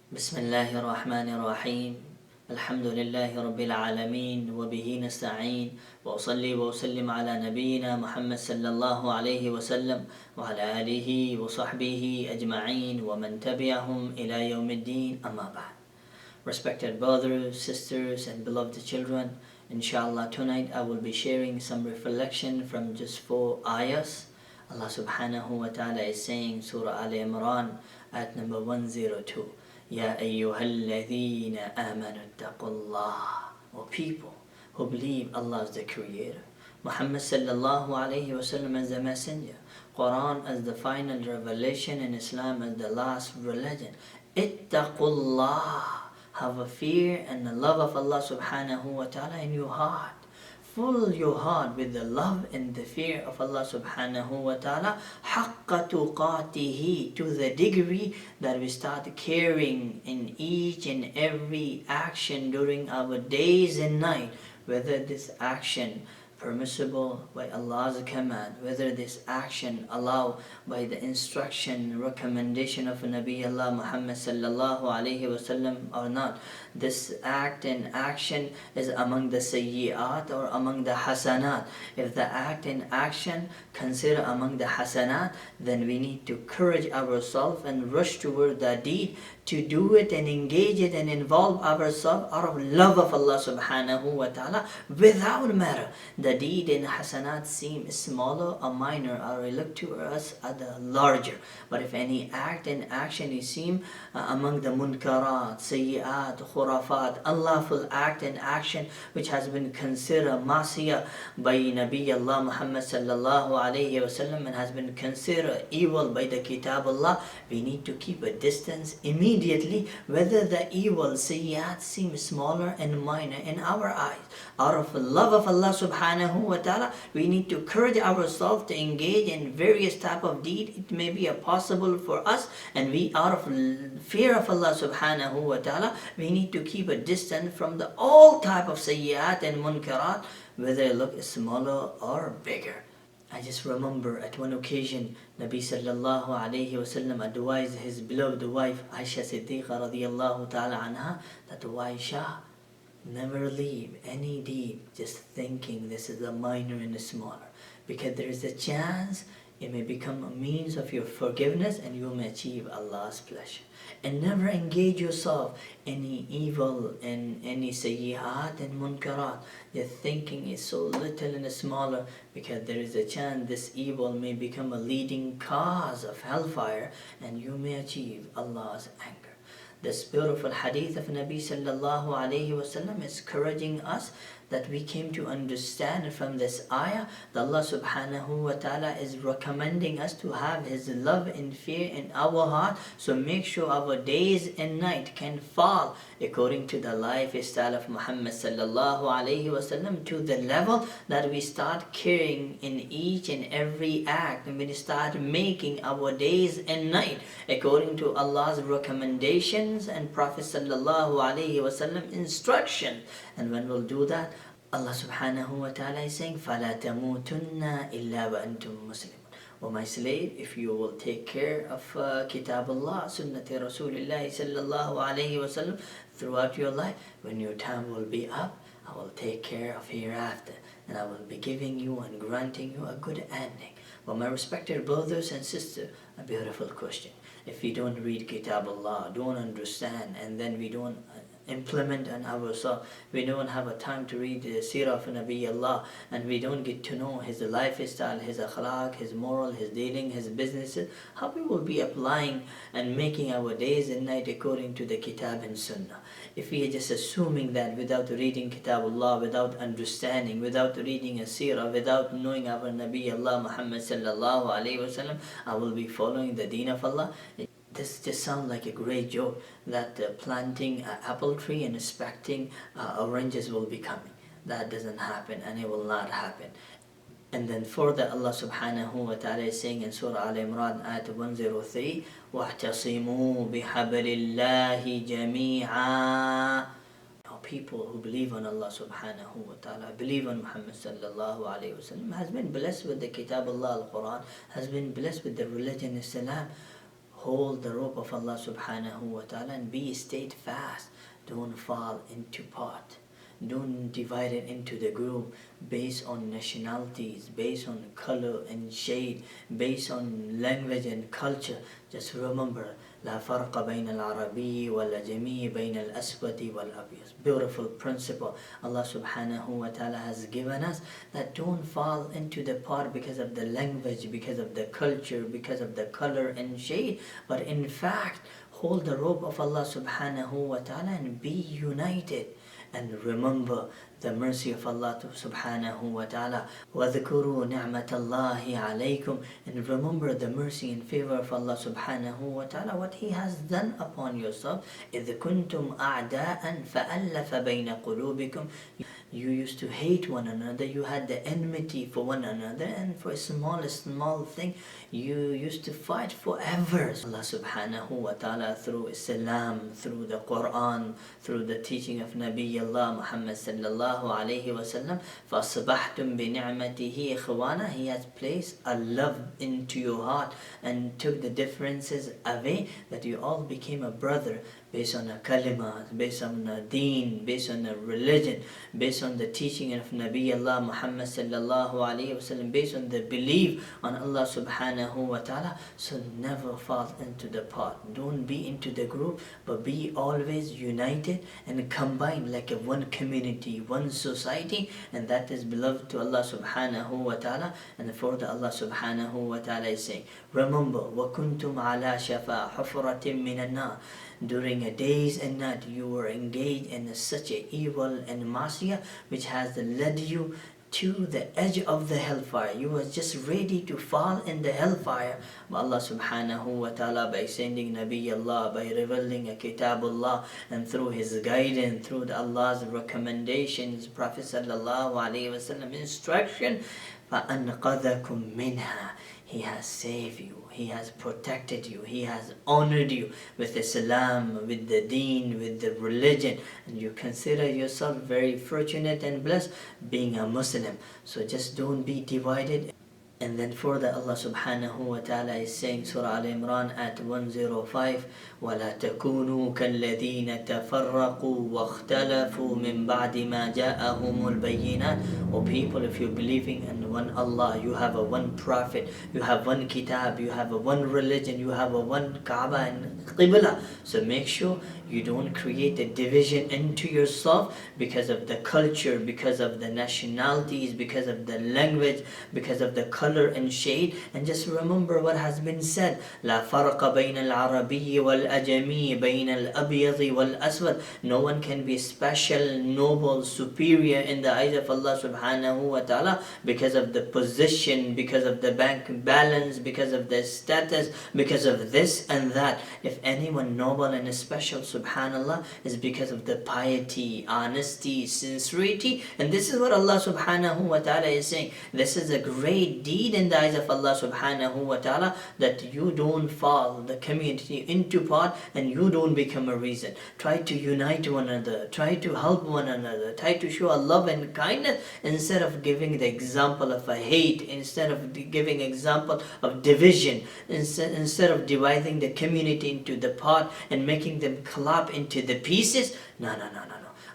بسم الله الرحمن الرحيم. الحمد لله رب العالمين وبه نستعين، وأصلي وأسلم على نبينا محمد صلى الله عليه وسلم وعلى آله وصحبه أجمعين ومن تبعهم إلى يوم الدين. أما بعد. Respected brothers, sisters and beloved children, inshallah tonight I will be sharing some reflection from just 4 ayahs. Allah subhanahu wa ta'ala is saying, Surah Al Imran, ayat number 102. Ya ayyuhalladhina amanu taqullah. O people who believe Allah is the creator, Muhammad sallallahu alayhi wa sallam as the messenger, Quran as the final revelation, and Islam as the last religion. Ittaqullah. Have a fear and the love of Allah subhanahu wa ta'ala in your heart. Fill your heart with the love and the fear of Allah subhanahu wa ta'ala. Haqqa tuqatihi, to the degree that we start caring in each and every action during our days and night, whether this action permissible by Allah's command, whether this action allowed by the instruction, recommendation of Nabi Allah Muhammad sallallahu alayhi wasallam or not. This act and action is among the sayyi'at or among the hasanat. If the act and action consider among the hasanat, then we need to encourage ourselves and rush toward the deed to do it and engage it and involve ourselves out of love of Allah subhanahu wa ta'ala without matter. The deed and hasanat seem smaller or minor or look to us as the larger. But if any act and action is seen among the munkarat, sayyi'at, khurafat, unlawful act and action which has been considered masiyah by Nabi Allah Muhammad sallallahu alayhi wasallam and has been considered evil by the Kitab Allah, we need to keep a distance immediately, whether the evil sayyi'at seem smaller and minor in our eyes. Out of love of Allah subhanahu wa ta'ala, we need to encourage ourselves to engage in various type of deed. It may be possible for us, and we out of fear of Allah subhanahu wa ta'ala, we need to keep a distance from the all type of sayyi'at and munkarat, whether it look smaller or bigger. I just remember at one occasion, Nabi sallallahu alayhi wasallam advised his beloved wife Aisha Siddiqa radiyallahu ta'ala anha that, Aisha, never leave any deed just thinking this is a minor and a smaller, because there is a chance it may become a means of your forgiveness and you may achieve Allah's pleasure. And never engage yourself in any evil and any sayyi'at and munkarat. Your thinking is so little and smaller, because there is a chance this evil may become a leading cause of hellfire and you may achieve Allah's anger. This beautiful hadith of Nabi sallallahu alayhi wasallam is encouraging us that we came to understand from this ayah that Allah subhanahu wa ta'ala is recommending us to have His love and fear in our heart. So make sure our days and night can fall according to the lifestyle of Muhammad sallallahu alayhi wasallam, to the level that we start caring in each and every act, and we start making our days and night according to Allah's recommendations and Prophet sallallahu alayhi wasallam instruction. And when we'll do that, Allah subhanahu wa ta'ala is saying, فَلَا تَمُوتُنَّ إِلَّا وَأَنْتُمْ مُسْلِمُونَ. O my slave, if you will take care of Kitab Allah, Sunnati Rasulullah sallallahu alayhi wasallam throughout your life, when your time will be up, I will take care of hereafter, and I will be giving you and granting you a good ending. But my respected brothers and sisters, a beautiful question. If we don't read Kitab Allah, don't understand, and then we don't implement on ourselves, we don't have a time to read the seerah of Nabi Allah, and we don't get to know his lifestyle, his akhlaq, his moral, his dealing, his businesses, how we will be applying and making our days and night according to the Kitab and Sunnah. If we are just assuming that without reading Kitab Allah, without understanding, without reading a seerah, without knowing our Nabi Allah Muhammad sallallahu alayhi wasallam, I will be following the deen of Allah. This just sounds like a great joke, that planting an apple tree and expecting oranges will be coming. That doesn't happen, and it will not happen. And then further, Allah subhanahu wa ta'ala is saying in Surah Al Imran, ayat 103, وَاعْتَصِمُوا بِحَبْلِ اللَّهِ جَمِيعًا. People who believe on Allah subhanahu wa ta'ala, believe on Muhammad sallallahu alayhi wa sallam, has been blessed with the Kitab Allah, Al-Quran, has been blessed with the religion Islam. hold the rope of Allah subhanahu wa ta'ala and be steadfast. Don't fall into pot. Don't divide it into the group based on nationalities, based on color and shade, based on language and culture. Just remember, لا فرق بين العربي والأجمي بين الأسود والأبيض. Beautiful principle Allah subhanahu wa ta'ala has given us, that don't fall into the pot because of the language, because of the culture, because of the color and shade, but in fact hold the rope of Allah subhanahu wa ta'ala and be united. And remember the mercy of Allah subhanahu wa ta'ala. وَذْكُرُوا نِعْمَةَ اللَّهِ عَلَيْكُمْ. And remember the mercy and favor of Allah subhanahu wa ta'ala, what He has done upon yourself. إِذْ كُنْتُمْ أَعْدَاءً فَأَلَّفَ بَيْنَ قُلُوبِكُمْ. You used to hate one another, you had the enmity for one another, and for a small thing you used to fight forever. Allah subhanahu wa ta'ala, through Islam, through the Quran, through the teaching of Nabi Allah Muhammad sallallahu alayhi wa sallam, فَأَصْبَحْتُمْ بِنِعْمَتِهِ إِخْوَانًا. He has placed a love into your heart and took the differences away, that you all became a brother, based on a kalima, based on a deen, based on a religion, based on the teaching of Nabi Allah Muhammad sallallahu alayhi wa sallam, based on the belief on Allah subhanahu wa ta'ala. So never fall into the pot. Don't be into the group, but be always united and combined like a one community, one society, and that is beloved to Allah subhanahu wa ta'ala. And further Allah subhanahu wa ta'ala is saying, remember, وَكُنْتُمْ عَلَى شَفَا حُفْرَةٍ مِّنَ النَّارِ. During a days and night you were engaged in such a evil and masiyah which has led you to the edge of the hellfire. You were just ready to fall in the hellfire. But Allah subhanahu wa ta'ala, by sending Nabi Allah, by revealing a Kitabullah, and through His guidance, through Allah's recommendations, Prophet sallallahu alayhi wa sallam instruction, فَأَنْقَذَكُمْ مِنْهَا. He has saved you, He has protected you, He has honored you with Islam, with the deen, with the religion, and you consider yourself very fortunate and blessed being a Muslim. So just don't be divided. And then further Allah subhanahu wa ta'ala is saying, Surah Al-Imran at 105, وَلَا تَكُونُوا كَالَّذِينَ تَفَرَّقُوا وَاخْتَلَفُوا مِنْ بَعْدِ مَا جَاءَهُمُ الْبَيِّنَاتِ. O people, if you're believing in one Allah, you have a one Prophet, you have one Kitab, you have a one religion, you have a one Kaaba and Qibla. So make sure you don't create a division into yourself because of the culture, because of the nationalities, because of the language, because of the color and shade. And just remember what has been said, لا فرق بين العربي والأجمي بين الأبيض والأسود. No one can be special, noble, superior in the eyes of Allah subhanahu wa ta'ala because of the position, because of the bank balance, because of the status, because of this and that. If anyone noble and special, subhanallah, is because of the piety, honesty, sincerity. And this is what Allah subhanahu wa ta'ala is saying. This is a great deed in the eyes of Allah subhanahu wa ta'ala, that you don't fall the community into part and you don't become a reason. Try to unite one another, try to help one another, try to show a love and kindness instead of giving the example of a hate, instead of giving example of division, instead of dividing the community into the part and making them collapse into the pieces. No.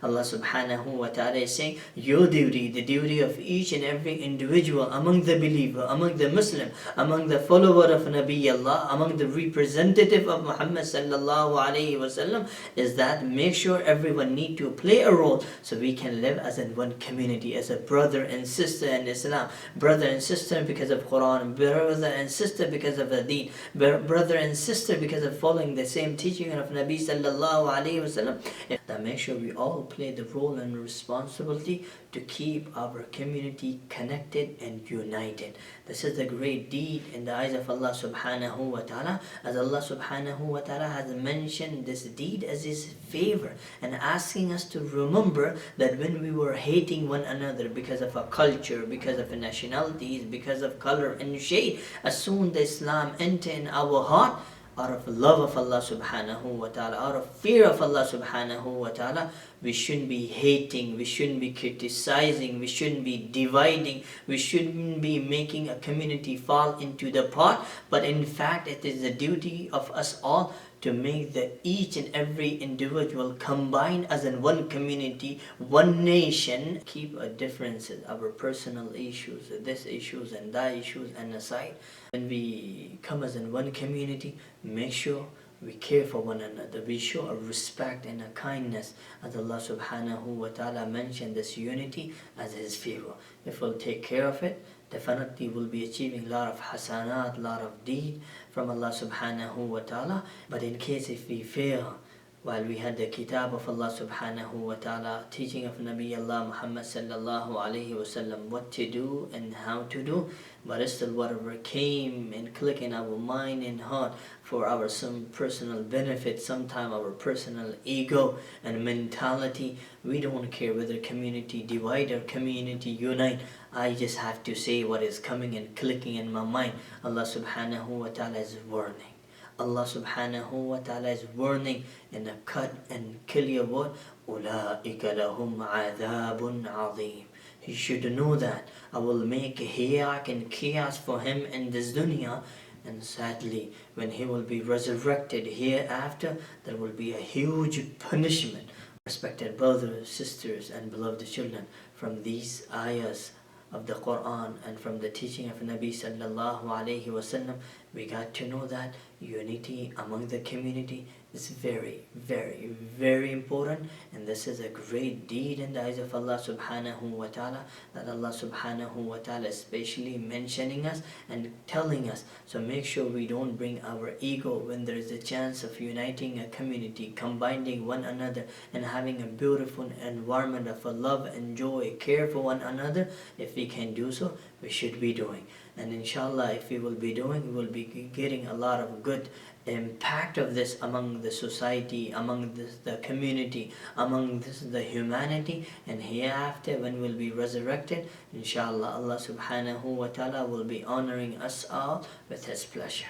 Allah subhanahu wa ta'ala is saying, your duty, the duty of each and every individual among the believer, among the Muslim, among the follower of Nabi Allah, among the representative of Muhammad sallallahu alayhi wa sallam, is that make sure everyone need to play a role so we can live as in one community, as a brother and sister in Islam. Brother and sister because of Quran, brother and sister because of the deen, brother and sister because of following the same teaching of Nabi sallallahu alayhi wa sallam. That make sure we all play the role and responsibility to keep our community connected and united. This is a great deed in the eyes of Allah subhanahu wa ta'ala, as Allah subhanahu wa ta'ala has mentioned this deed as His favor and asking us to remember that when we were hating one another because of a culture, because of nationalities, because of color and shade, as soon as Islam entered in our heart, out of love of Allah subhanahu wa ta'ala, out of fear of Allah subhanahu wa ta'ala, we shouldn't be hating, we shouldn't be criticizing, we shouldn't be dividing, we shouldn't be making a community fall into the pot, but in fact it is the duty of us all to make each and every individual combine as in one community, one nation, keep our differences, our personal issues, this issues and that issues and aside. When we come as in one community, make sure we care for one another, we show a respect and a kindness, as Allah subhanahu wa ta'ala mentioned this unity as His favor. If we'll take care of it, definitely we'll be achieving a lot of hasanat, a lot of deed from Allah subhanahu wa ta'ala. But in case if we fail, while we had the kitab of Allah subhanahu wa ta'ala, teaching of Nabi Allah Muhammad sallallahu alayhi wasallam, what to do and how to do, but still whatever came and click in our mind and heart for our some personal benefit, sometime our personal ego and mentality, we don't care whether community divide or community unite. I just have to say what is coming and clicking in my mind. Allah subhanahu wa ta'ala is warning. Allah subhanahu wa ta'ala is warning in a cut and clear word, أُولَٰئِكَ لَهُمْ عَذَابٌ عَظِيمٌ. He should know that I will make hayyak and chaos for him in this dunya, and sadly when he will be resurrected hereafter, there will be a huge punishment. Respected brothers, sisters and beloved children, from these ayahs of the Quran and from the teaching of Nabi sallallahu alayhi wasallam, we got to know that unity among the community is very, very, very important, and this is a great deed in the eyes of Allah subhanahu wa ta'ala, that Allah subhanahu wa ta'ala especially mentioning us and telling us. So make sure we don't bring our ego when there is a chance of uniting a community, combining one another and having a beautiful environment of love and joy, care for one another. If we can do so, we should be doing. And inshallah, if we will be doing, we will be getting a lot of good impact of this among the society, among the community, among the humanity. And hereafter, when we'll be resurrected, inshallah, Allah subhanahu wa ta'ala will be honoring us all with His pleasure.